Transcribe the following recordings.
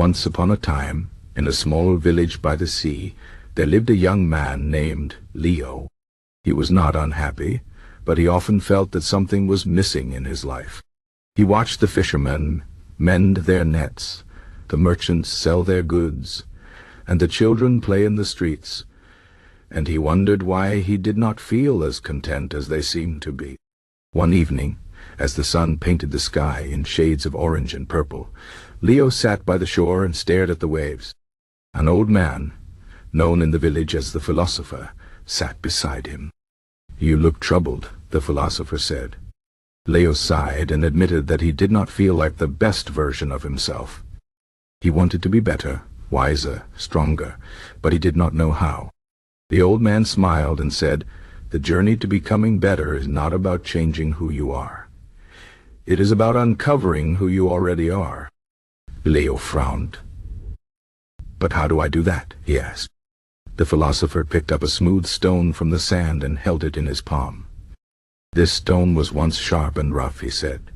Once upon a time, in a small village by the sea, there lived a young man named Leo. He was not unhappy, but he often felt that something was missing in his life. He watched the fishermen mend their nets, the merchants sell their goods, and the children play in the streets, and he wondered why he did not feel as content as they seemed to be. One evening, as the sun painted the sky in shades of orange and purple, Leo sat by the shore and stared at the waves. An old man, known in the village as the Philosopher, sat beside him. "You look troubled," the Philosopher said. Leo sighed and admitted that he did not feel like the best version of himself. He wanted to be better, wiser, stronger, but he did not know how. The old man smiled and said, "The journey to becoming better is not about changing who you are. It is about uncovering who you already are." Leo frowned. "But how do I do that?" he asked. The Philosopher picked up a smooth stone from the sand and held it in his palm. "This stone was once sharp and rough," he said,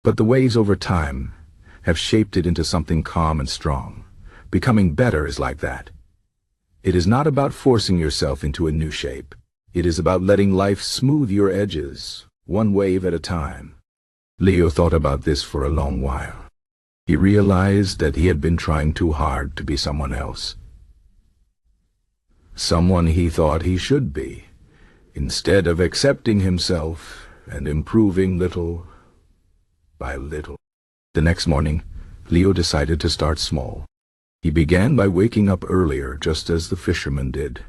"but the waves over time have shaped it into something calm and strong. Becoming better is like that. It is not about forcing yourself into a new shape. It is about letting life smooth your edges, one wave at a time." Leo thought about this for a long while. He realized that he had been trying too hard to be someone else. Someone he thought he should be, instead of accepting himself and improving little by little. The next morning, Leo decided to start small. He began by waking up earlier, just as the fishermen did.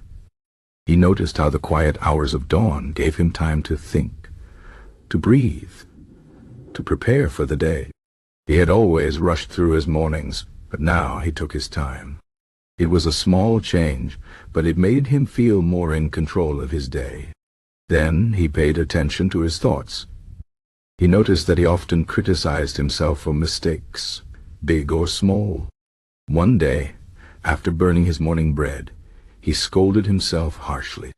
He noticed how the quiet hours of dawn gave him time to think, to breathe, to prepare for the day. He had always rushed through his mornings, but now he took his time. It was a small change, but it made him feel more in control of his day. Then he paid attention to his thoughts. He noticed that he often criticized himself for mistakes, big or small. One day, after burning his morning bread, he scolded himself harshly.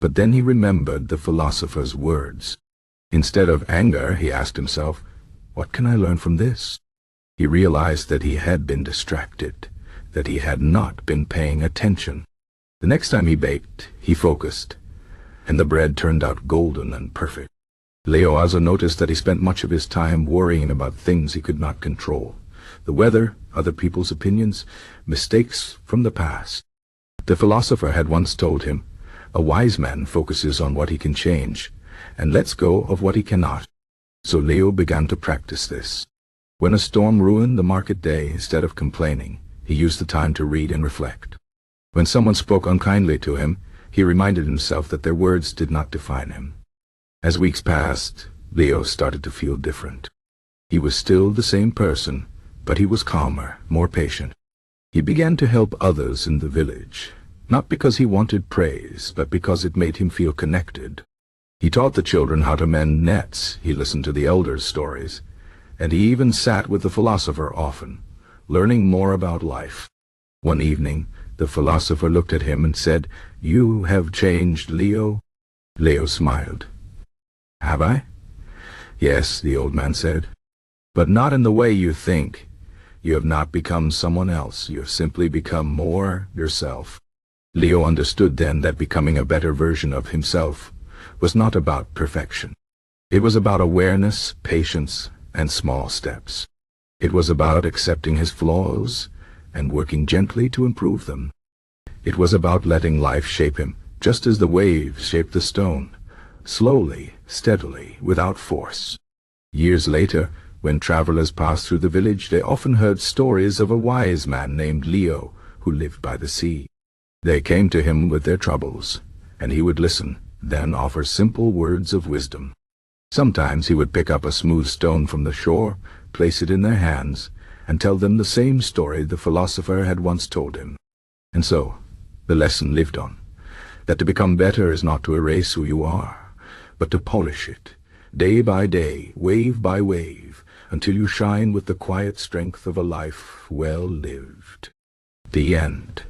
But then he remembered the Philosopher's words. Instead of anger, he asked himself, "What can I learn from this?" He realized that he had been distracted, that he had not been paying attention. The next time he baked, he focused, and the bread turned out golden and perfect. Leo also noticed that he spent much of his time worrying about things he could not control. The weather, other people's opinions, mistakes from the past. The Philosopher had once told him, "A wise man focuses on what he can change, and lets go of what he cannot." So Leo began to practice this. When a storm ruined the market day, instead of complaining, he used the time to read and reflect. When someone spoke unkindly to him, he reminded himself that their words did not define him. As weeks passed, Leo started to feel different. He was still the same person, but he was calmer, more patient. He began to help others in the village, not because he wanted praise, but because it made him feel connected. He taught the children how to mend nets, he listened to the elders' stories, and he even sat with the Philosopher often, learning more about life. One evening, the Philosopher looked at him and said, "You have changed, Leo." Leo smiled. "Have I?" "Yes," the old man said, "but not in the way you think. You have not become someone else. You have simply become more yourself." Leo understood then that becoming a better version of himself was not about perfection. It was about awareness, patience, and small steps. It was about accepting his flaws and working gently to improve them. It was about letting life shape him, just as the waves shape the stone, slowly, steadily, without force. Years later, when travelers passed through the village, they often heard stories of a wise man named Leo who lived by the sea. They came to him with their troubles, and he would listen, then offer simple words of wisdom. Sometimes he would pick up a smooth stone from the shore, place it in their hands, and tell them the same story the Philosopher had once told him. And so, the lesson lived on, that to become better is not to erase who you are, but to polish it, day by day, wave by wave, until you shine with the quiet strength of a life well lived. The end.